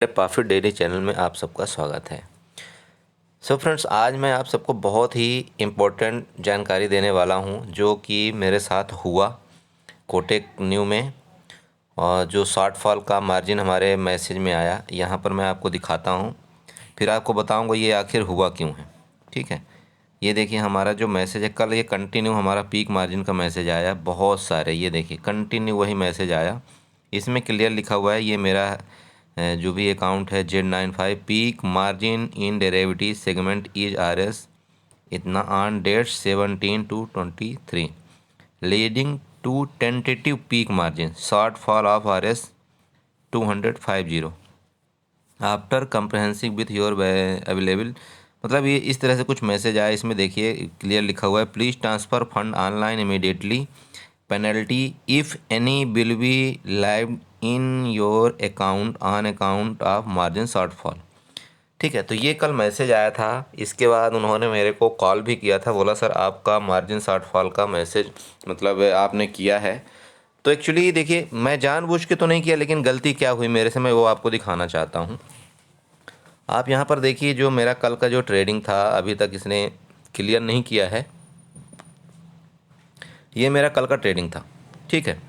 मेरे profit daily channel में आप सबका स्वागत है। फ्रेंड्स, आज मैं आप सबको बहुत ही इम्पोर्टेंट जानकारी देने वाला हूं जो कि मेरे साथ हुआ कोटक न्यू में। और जो शॉर्टफॉल का मार्जिन हमारे मैसेज में आया, यहां पर मैं आपको दिखाता हूं, फिर आपको बताऊंगा ये आखिर हुआ क्यों है। ठीक है, ये देखिए हमारा जो मैसेज है, कल ये कंटिन्यू हमारा पीक मार्जिन का मैसेज आया बहुत सारे। ये देखिए कंटिन्यू वही मैसेज आया, इसमें क्लियर लिखा हुआ है ये मेरा जो भी अकाउंट है Z95 peak margin in derivative segment is RS इतना on date 17/2/23 leading to tentative peak margin shortfall of RS 250 after comprehensive with your available. मतलब ये इस तरह से कुछ मैसेज आया। इसमें देखिए क्लियर लिखा हुआ है, please transfer fund online immediately, penalty if any will be live in your account on account of margin shortfall. ठीक है, तो ये कल मैसेज आया था। इसके बाद उन्होंने मेरे को कॉल भी किया था, बोला सर आपका मार्जिन शॉर्टफॉल का मैसेज मतलब आपने किया है। तो एक्चुअली देखिए मैं जानबूझ के तो नहीं किया, लेकिन गलती क्या हुई मेरे से मैं वो आपको दिखाना चाहता हूँ। आप यहाँ पर देखिए जो मेरा कल का जो ट्रेडिंग था, अभी तक इसने क्लियर नहीं किया है। ये मेरा कल का ट्रेडिंग था, ठीक है।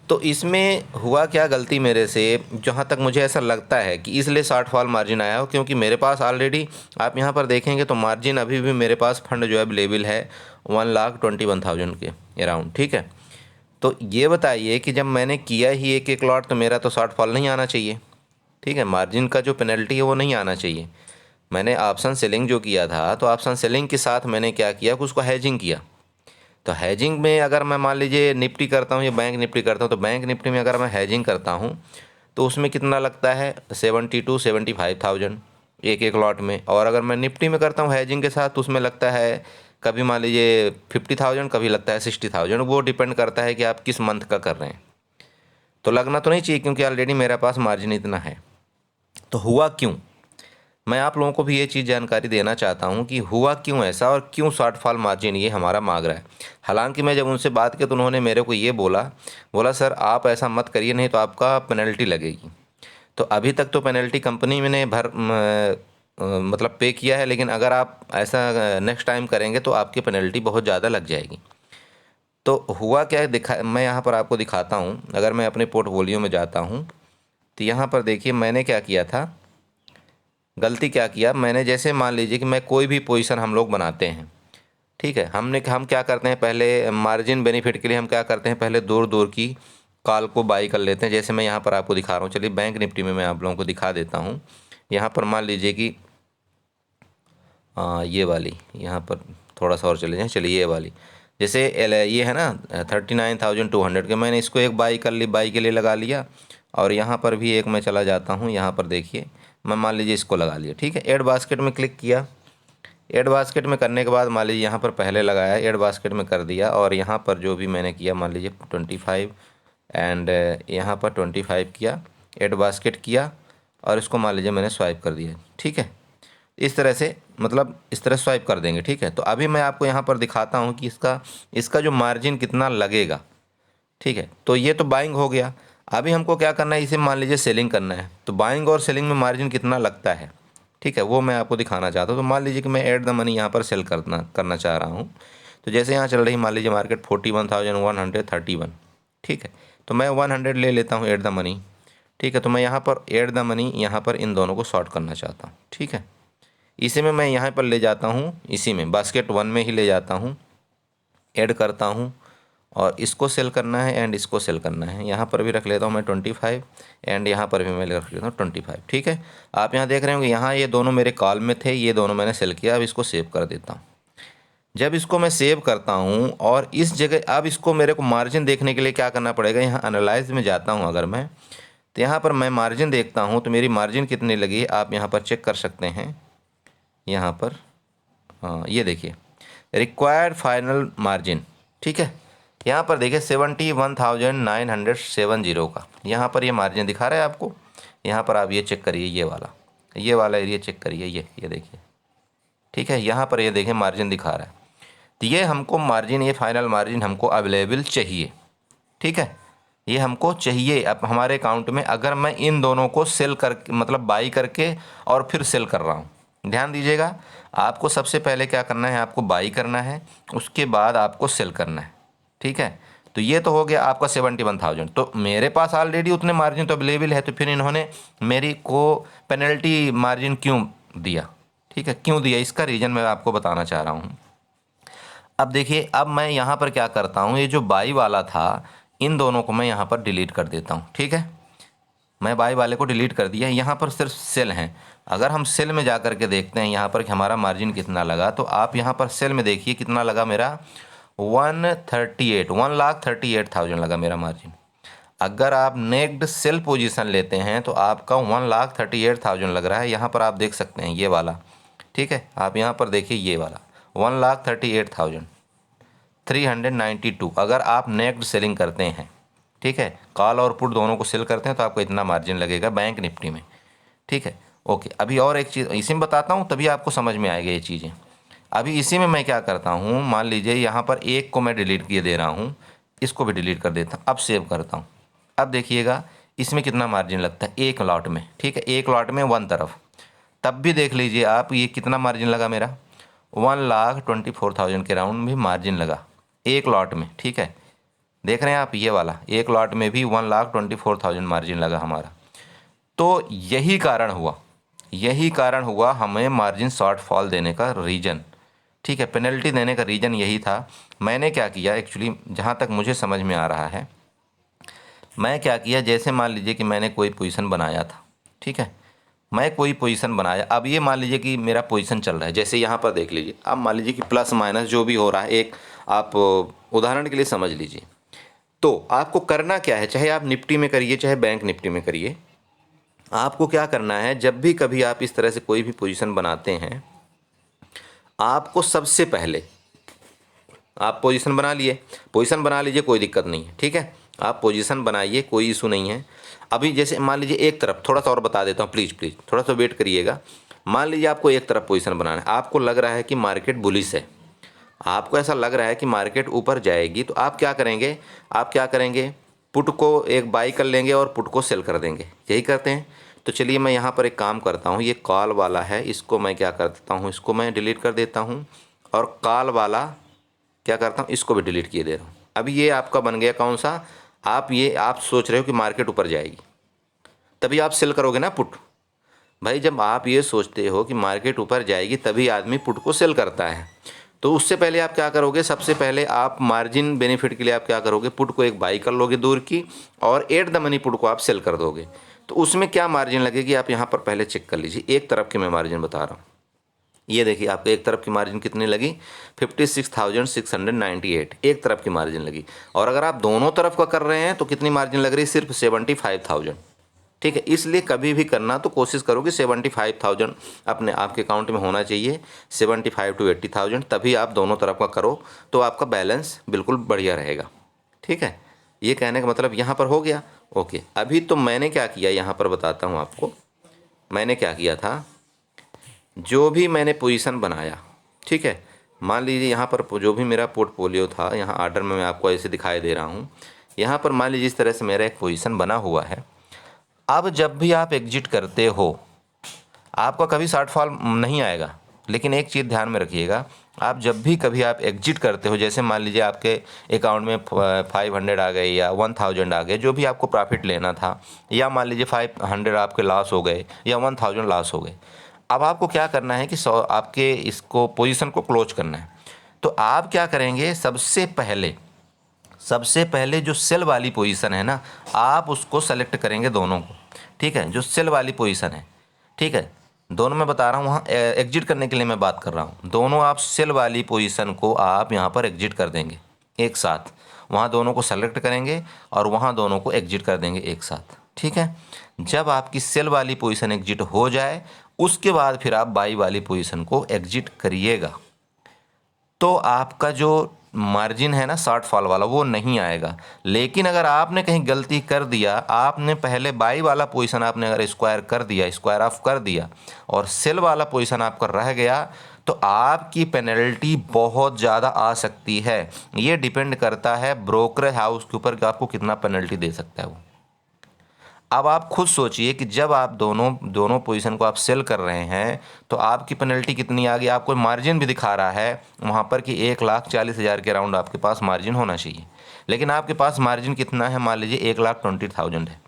तो इसमें हुआ क्या गलती मेरे से, जहाँ तक मुझे ऐसा लगता है कि इसलिए शॉर्टफॉल मार्जिन आया हो, क्योंकि मेरे पास ऑलरेडी आप यहाँ पर देखेंगे तो मार्जिन अभी भी मेरे पास फंड जो है अवेलेबल है 1,21,000 के अराउंड। ठीक है, तो ये बताइए कि जब मैंने किया ही एक लॉट तो मेरा तो शॉर्टफॉल नहीं आना चाहिए। ठीक है, मार्जिन का जो पेनल्टी है वो नहीं आना चाहिए। मैंने ऑप्शन सेलिंग जो किया था, तो ऑप्शन सेलिंग के साथ मैंने क्या किया कि उसको हैजिंग किया। तो हैजिंग में अगर मैं मान लीजिए निफ्टी करता हूँ या बैंक निफ्टी करता हूँ, तो बैंक निफ्टी में अगर मैं हैजिंग करता हूँ तो उसमें कितना लगता है 70,000-75,000 एक लॉट में। और अगर मैं निफ्टी में करता हूँ हैजिंग के साथ तो उसमें लगता है कभी मान लीजिए 50,000, कभी लगता है 60,000। वो डिपेंड करता है कि आप किस मंथ का कर रहे हैं। तो लगना तो नहीं चाहिए, क्योंकि ऑलरेडी मेरे पास मार्जिन इतना है। तो हुआ क्यों, मैं आप लोगों को भी ये चीज़ जानकारी देना चाहता हूँ कि हुआ क्यों ऐसा और क्यों शॉर्टफॉल मार्जिन ये हमारा मांग रहा है। हालांकि मैं जब उनसे बात की तो उन्होंने मेरे को ये बोला बोला सर आप ऐसा मत करिए, नहीं तो आपका पेनल्टी लगेगी। तो अभी तक तो पेनल्टी कंपनी ने मतलब पे किया है, लेकिन अगर आप ऐसा नेक्स्ट टाइम करेंगे तो आपकी पेनल्टी बहुत ज़्यादा लग जाएगी। तो हुआ क्या है, मैं यहाँ पर आपको दिखाता हूँ। अगर मैं अपने पोर्टफोलियो में जाता हूँ तो यहाँ पर देखिए मैंने क्या किया था, गलती क्या किया मैंने। जैसे मान लीजिए कि मैं कोई भी पोजीशन हम लोग बनाते हैं, ठीक है, हम क्या करते हैं, पहले मार्जिन बेनिफिट के लिए हम क्या करते हैं, पहले दूर दूर की कॉल को बाई कर लेते हैं। जैसे मैं यहाँ पर आपको दिखा रहा हूँ, चलिए बैंक निफ्टी में मैं आप लोगों को दिखा देता हूँ। यहाँ पर मान लीजिए कि ये वाली, यहाँ पर थोड़ा सा और चले जाएँ, चलिए ये वाली, जैसे ये है ना 39,200 के, मैंने इसको एक बाई कर ली, बाई के लिए लगा लिया। और यहाँ पर भी एक मैं चला जाता हूँ, यहाँ पर देखिए मैं मान लीजिए इसको लगा लिया। ठीक है, ऐड बास्केट में क्लिक किया। ऐड बास्केट में करने के बाद मान लीजिए यहाँ पर पहले लगाया, ऐड बास्केट में कर दिया, और यहाँ पर जो भी मैंने किया मान लीजिए 25 एंड यहाँ पर 25 किया, ऐड बास्केट किया, और इसको मान लीजिए मैंने स्वाइप कर दिया। ठीक है, इस तरह से मतलब इस तरह स्वाइप कर देंगे। ठीक है, तो अभी मैं आपको यहाँ पर दिखाता हूँ कि इसका जो मार्जिन कितना लगेगा। ठीक है, तो ये तो बाइंग हो गया। अभी हमको क्या करना है, इसे मान लीजिए सेलिंग करना है, तो बाइंग और सेलिंग में मार्जिन कितना लगता है, ठीक है, वो मैं आपको दिखाना चाहता हूँ। तो मान लीजिए कि मैं एट द मनी यहाँ पर सेल करना चाह रहा हूँ। तो जैसे यहाँ चल रही मान लीजिए मार्केट 41,131। ठीक है, तो मैं 100 ले लेता हूँ एट द मनी। ठीक है, तो मैं यहाँ पर एट द मनी यहाँ पर इन दोनों को शॉर्ट करना चाहता हूँ। ठीक है, इसी में मैं यहाँ पर ले जाता हूँ, इसी में बास्केट 1 में ही ले जाता हूँ, ऐड करता हूँ, और इसको सेल करना है एंड इसको सेल करना है। यहाँ पर भी रख लेता हूँ मैं 25 एंड यहाँ पर भी मैं रख लेता हूँ 25। ठीक है, आप यहाँ देख रहे होंगे यहाँ ये दोनों मेरे कॉल में थे, ये दोनों मैंने सेल किया। अब इसको सेव कर देता हूँ। जब इसको मैं सेव करता हूँ और इस जगह अब इसको मेरे को मार्जिन देखने के लिए क्या करना पड़ेगा, यहाँ एनालाइज में जाता हूँ अगर मैं, तो यहाँ पर मैं मार्जिन देखता हूँ तो मेरी मार्जिन कितनी लगी आप यहाँ पर चेक कर सकते हैं। यहाँ पर हाँ ये देखिए रिक्वायर्ड फाइनल मार्जिन। ठीक है, यहाँ पर देखिए 71,970 का यहाँ पर ये मार्जिन दिखा रहा है आपको। यहाँ पर आप ये चेक करिए, ये वाला एरिया चेक करिए, ये देखिए। ठीक है, यहाँ पर ये देखिए मार्जिन दिखा रहा है। तो ये हमको मार्जिन, ये फाइनल मार्जिन हमको अवेलेबल चाहिए। ठीक है, ये हमको चाहिए अब हमारे अकाउंट में, अगर मैं इन दोनों को सेल कर मतलब बाई करके और फिर सेल कर रहा हूँ। ध्यान दीजिएगा, आपको सबसे पहले क्या करना है, आपको बाई करना है, उसके बाद आपको सेल करना है। ठीक है, तो ये तो हो गया आपका 71,000। तो मेरे पास ऑलरेडी उतने मार्जिन तो अवेलेबल है, तो फिर इन्होंने मेरी को पेनल्टी मार्जिन क्यों दिया? ठीक है, क्यों दिया, इसका रीज़न मैं आपको बताना चाह रहा हूँ। अब देखिए, अब मैं यहाँ पर क्या करता हूँ, ये जो बाई वाला था इन दोनों को मैं यहाँ पर डिलीट कर देता हूँ। ठीक है, मैं बाई वाले को डिलीट कर दिया, यहाँ पर सिर्फ सेल हैं। अगर हम सेल में जा कर के देखते हैं यहाँ पर कि हमारा मार्जिन कितना लगा, तो आप यहाँ पर सेल में देखिए कितना लगा मेरा, 1,38,000 लगा मेरा मार्जिन। अगर आप नेक्ड सेल पोजीशन लेते हैं तो आपका 1,38,000 लग रहा है। यहाँ पर आप देख सकते हैं ये वाला। ठीक है, आप यहाँ पर देखिए ये वाला 1,38,392 अगर आप नेक्ड सेलिंग करते हैं। ठीक है, कॉल और पुट दोनों को सेल करते हैं तो आपको इतना मार्जिन लगेगा बैंक निफ्टी में। ठीक है, ओके। अभी और एक चीज़ इसी में बताता हूँ, तभी आपको समझ में आएगा ये चीज़ें। अभी इसी में मैं क्या करता हूँ, मान लीजिए यहाँ पर एक को मैं डिलीट किए दे रहा हूँ, इसको भी डिलीट कर देता हूँ, अब सेव करता हूँ। अब देखिएगा इसमें कितना मार्जिन लगता है एक लॉट में। ठीक है, एक लॉट में 1 तरफ, तब भी देख लीजिए आप ये कितना मार्जिन लगा मेरा, 1,24,000 के राउंड भी मार्जिन लगा एक लॉट में। ठीक है, देख रहे हैं आप, ये वाला एक लॉट में भी 1,24,000 मार्जिन लगा हमारा। तो यही कारण हुआ हमें मार्जिन शॉर्टफॉल देने का रीज़न। ठीक है, पेनल्टी देने का रीज़न यही था। मैंने क्या किया एक्चुअली, जहाँ तक मुझे समझ में आ रहा है, मैं क्या किया, जैसे मान लीजिए कि मैंने कोई पोजीशन बनाया था। ठीक है, मैं कोई पोजीशन बनाया, अब ये मान लीजिए कि मेरा पोजीशन चल रहा है, जैसे यहाँ पर देख लीजिए, अब मान लीजिए कि प्लस माइनस जो भी हो रहा है, एक आप उदाहरण के लिए समझ लीजिए। तो आपको करना क्या है, चाहे आप निफ्टी में करिए चाहे बैंक निफ्टी में करिए, आपको क्या करना है, जब भी कभी आप इस तरह से कोई भी पोजीशन बनाते हैं, आपको सबसे पहले आप पोजीशन बना लीजिए, कोई दिक्कत नहीं है। ठीक है, आप पोजीशन बनाइए, कोई इशू नहीं है। अभी जैसे मान लीजिए एक तरफ, थोड़ा सा और बता देता हूँ, प्लीज़ थोड़ा सा वेट करिएगा। मान लीजिए आपको एक तरफ पोजीशन बनाना है, आपको लग रहा है कि मार्केट बुलिश है, आपको ऐसा लग रहा है कि मार्केट ऊपर जाएगी, तो आप क्या करेंगे, पुट को एक बाई कर लेंगे और पुट को सेल कर देंगे, यही करते हैं। तो चलिए मैं यहाँ पर एक काम करता हूँ, ये कॉल वाला है, इसको मैं क्या कर देता हूँ, इसको मैं डिलीट कर देता हूँ, और कॉल वाला क्या करता हूँ, इसको भी डिलीट किए दे रहा हूँ। अभी ये आपका बन गया कौन सा, आप सोच रहे हो कि मार्केट ऊपर जाएगी, तभी आप सेल करोगे ना पुट। भाई जब आप ये सोचते हो कि मार्केट ऊपर जाएगी तभी आदमी पुट को सेल करता है, तो उससे पहले आप क्या करोगे, सबसे पहले आप मार्जिन बेनिफिट के लिए आप क्या करोगे, पुट को एक बाई कर लोगे दूर की, और एट द मनी पुट को आप सेल कर दोगे। तो उसमें क्या मार्जिन लगेगी आप यहाँ पर पहले चेक कर लीजिए। एक तरफ की मैं मार्जिन बता रहा हूँ, ये देखिए आपको एक तरफ की मार्जिन कितनी लगी, 56,698 एक तरफ की मार्जिन लगी। और अगर आप दोनों तरफ का कर रहे हैं तो कितनी मार्जिन लग रही है, सिर्फ 75,000। ठीक है, इसलिए कभी भी करना तो कोशिश करो कि 75,000 अपने आपके अकाउंट में होना चाहिए, 75 to 80,000, तभी आप दोनों तरफ का करो तो आपका बैलेंस बिल्कुल बढ़िया रहेगा। ठीक है, ये कहने का मतलब यहाँ पर हो गया। ओके, अभी तो मैंने क्या किया यहाँ पर बताता हूँ आपको, मैंने क्या किया था, जो भी मैंने पोजीशन बनाया, ठीक है, मान लीजिए यहाँ पर जो भी मेरा पोर्टफोलियो था, यहाँ आर्डर में मैं आपको ऐसे दिखाई दे रहा हूँ, यहाँ पर मान लीजिए इस तरह से मेरा एक पोजीशन बना हुआ है। अब जब भी आप एग्जिट करते हो आपका कभी शॉर्टफॉल नहीं आएगा, लेकिन एक चीज़ ध्यान में रखिएगा, आप जब भी कभी आप एग्जिट करते हो, जैसे मान लीजिए आपके अकाउंट में 500 आ गए या 1000 आ गए, जो भी आपको प्रॉफिट लेना था, या मान लीजिए 500 आपके लॉस हो गए या 1000 लॉस हो गए, अब आपको क्या करना है कि आपके इसको पोजीशन को क्लोज करना है। तो आप क्या करेंगे, सबसे पहले जो सेल वाली पोजीशन है ना, आप उसको सेलेक्ट करेंगे दोनों को। ठीक है, जो सेल वाली पोजीशन है, ठीक है, दोनों मैं बता रहा हूँ, वहाँ एग्जिट करने के लिए मैं बात कर रहा हूँ, दोनों आप सेल वाली पोजीशन को आप यहाँ पर एग्जिट कर देंगे एक साथ, वहाँ दोनों को सेलेक्ट करेंगे और वहाँ दोनों को एग्जिट कर देंगे एक साथ। ठीक है, जब आपकी सेल वाली पोजीशन एग्जिट हो जाए उसके बाद फिर आप बाई वाली पोजीशन को एग्जिट करिएगा, तो आपका जो मार्जिन है ना शॉर्टफॉल वाला वो नहीं आएगा। लेकिन अगर आपने कहीं गलती कर दिया, आपने पहले बाई वाला पोजीशन आपने अगर स्क्वायर कर दिया, स्क्वायर ऑफ कर दिया और सेल वाला पोजीशन आपका रह गया, तो आपकी पेनल्टी बहुत ज़्यादा आ सकती है। ये डिपेंड करता है ब्रोकर हाउस के ऊपर कि आपको कितना पेनल्टी दे सकता है वो। अब आप खुद सोचिए कि जब आप दोनों पोजीशन को आप सेल कर रहे हैं तो आपकी पेनल्टी कितनी आ गई। आपको मार्जिन भी दिखा रहा है वहाँ पर कि 1,40,000 के अराउंड आपके पास मार्जिन होना चाहिए, लेकिन आपके पास मार्जिन कितना है, मान लीजिए 1,20,000 है।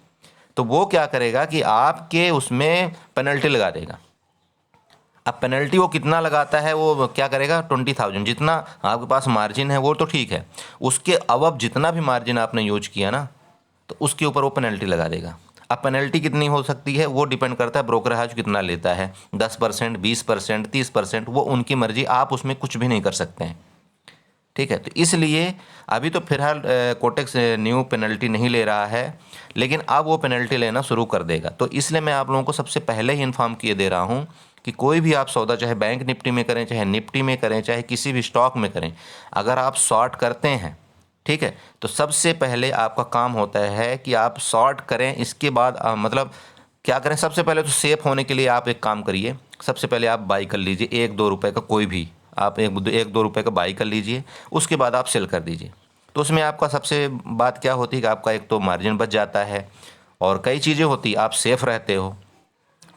तो वो क्या करेगा कि आपके उसमें पेनल्टी लगा देगा। अब पेनल्टी वो कितना लगाता है, वो क्या करेगा, 20,000 जितना आपके पास मार्जिन है वो तो ठीक है, उसके अब जितना भी मार्जिन आपने यूज किया ना तो उसके ऊपर वो पेनल्टी लगा देगा। अब पेनल्टी कितनी हो सकती है वो डिपेंड करता है ब्रोकर हाउस कितना लेता है, 10%, 20%, 30%, वो उनकी मर्जी, आप उसमें कुछ भी नहीं कर सकते हैं। ठीक है, तो इसलिए अभी तो फिलहाल कोटेक्स न्यू पेनल्टी नहीं ले रहा है, लेकिन अब वो पेनल्टी लेना शुरू कर देगा। तो इसलिए मैं आप लोगों को सबसे पहले ही इन्फॉर्म किए दे रहा हूँ कि कोई भी आप सौदा, चाहे बैंक निफ्टी में करें, चाहे निफ्टी में करें, चाहे किसी भी स्टॉक में करें, अगर आप शॉर्ट करते हैं, ठीक है, तो सबसे पहले आपका काम होता है कि आप शॉर्ट करें। इसके बाद मतलब क्या करें, सबसे पहले तो सेफ होने के लिए आप एक काम करिए, सबसे पहले आप बाई कर लीजिए 1-2 रुपये का, कोई भी आप 1-2 रुपये का बाई कर लीजिए, उसके बाद आप सेल कर दीजिए। तो उसमें आपका सबसे बात क्या होती है कि आपका एक तो मार्जिन बच जाता है और कई चीज़ें होती, आप सेफ रहते हो,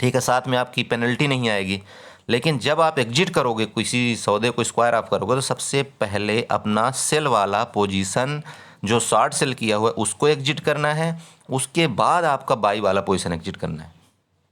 ठीक है, साथ में आपकी पेनल्टी नहीं आएगी। लेकिन जब आप एग्जिट करोगे किसी सौदे को स्क्वायर ऑफ करोगे तो सबसे पहले अपना सेल वाला पोजीशन जो शॉर्ट सेल किया हुआ है उसको एग्जिट करना है, उसके बाद आपका बाई वाला पोजीशन एग्जिट करना है।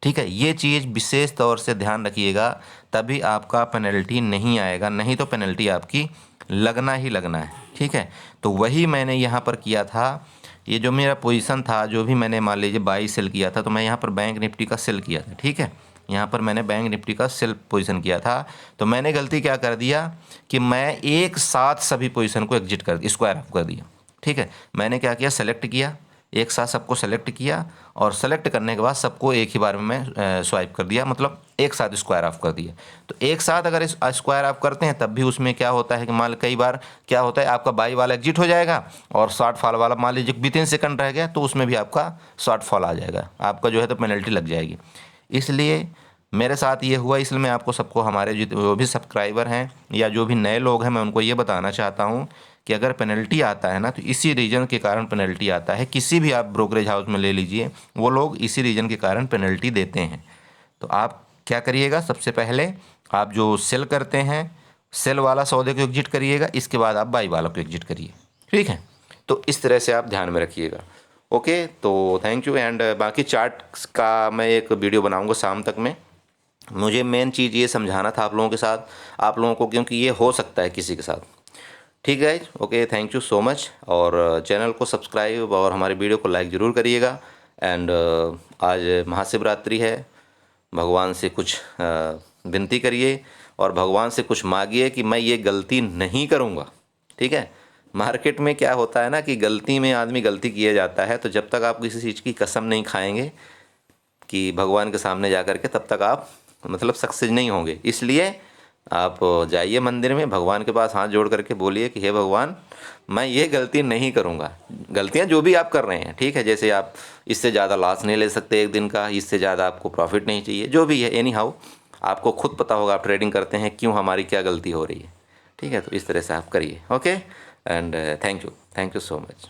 ठीक है, ये चीज़ विशेष तौर से ध्यान रखिएगा, तभी आपका पेनल्टी नहीं आएगा, नहीं तो पेनल्टी आपकी लगना ही लगना है। ठीक है, तो वही मैंने यहाँ पर किया था। ये जो मेरा पोजीशन था, जो भी मैंने मान लीजिए बाई सेल किया था, तो मैं यहाँ पर बैंक निफ्टी का सेल किया था। ठीक है, यहाँ पर मैंने बैंक निफ्टी का सेल पोजीशन किया था। तो मैंने गलती क्या कर दिया कि मैं एक साथ सभी पोजीशन को एग्जिट कर दिया, स्क्वायर ऑफ कर दिया। ठीक है, मैंने क्या किया, सेलेक्ट किया, एक साथ सबको सेलेक्ट किया और सेलेक्ट करने के बाद सबको एक ही बार में मैं स्वाइप कर दिया, मतलब एक साथ स्क्वायर ऑफ कर दिया। तो एक साथ अगर स्क्वायर ऑफ करते हैं तब भी उसमें क्या होता है कि मान कई बार क्या होता है, आपका बाई वाला एग्जिट हो जाएगा और शॉर्ट फॉल वाला मान लीजिए विथिन सेकंड रह गया तो उसमें भी आपका शॉर्ट फॉल आ जाएगा, आपका जो है तो पेनल्टी लग जाएगी। इसलिए मेरे साथ ये हुआ, इसलिए मैं आपको सबको, हमारे जो भी सब्सक्राइबर हैं या जो भी नए लोग हैं, मैं उनको ये बताना चाहता हूँ कि अगर पेनल्टी आता है ना तो इसी रीज़न के कारण पेनल्टी आता है। किसी भी आप ब्रोकरेज हाउस में ले लीजिए, वो लोग इसी रीज़न के कारण पेनल्टी देते हैं। तो आप क्या करिएगा, सबसे पहले आप जो सेल करते हैं सेल वाला सौदे को एग्जिट करिएगा, इसके बाद आप बाई वाला को एग्जिट करिए। ठीक है, तो इस तरह से आप ध्यान में रखिएगा। ओके, तो थैंक यू। एंड बाकी चार्ट का मैं एक वीडियो बनाऊँगा शाम तक में। मुझे मेन चीज़ ये समझाना था आप लोगों के साथ, आप लोगों को, क्योंकि ये हो सकता है किसी के साथ। ठीक है, okay, thank you so much. और चैनल को सब्सक्राइब और हमारे वीडियो को लाइक ज़रूर करिएगा। एंड आज महाशिवरात्रि है, भगवान से कुछ विनती करिए और भगवान से कुछ मांगिए कि मैं ये गलती नहीं करूँगा। ठीक है, मार्केट में क्या होता है ना कि गलती में आदमी गलती किया जाता है, तो जब तक आप किसी चीज़ की कसम नहीं खाएंगे कि भगवान के सामने जा कर के, तब तक आप मतलब सक्सेस नहीं होंगे। इसलिए आप जाइए मंदिर में, भगवान के पास हाथ जोड़ करके बोलिए कि हे भगवान, मैं ये गलती नहीं करूँगा। गलतियाँ जो भी आप कर रहे हैं, ठीक है, जैसे आप इससे ज़्यादा लॉस नहीं ले सकते एक दिन का, इससे ज़्यादा आपको प्रॉफिट नहीं चाहिए, जो भी है, एनी हाउ आपको खुद पता होगा, आप ट्रेडिंग करते हैं, क्यों हमारी क्या गलती हो रही है। ठीक है, तो इस तरह से आप करिए। Okay, and thank you so much.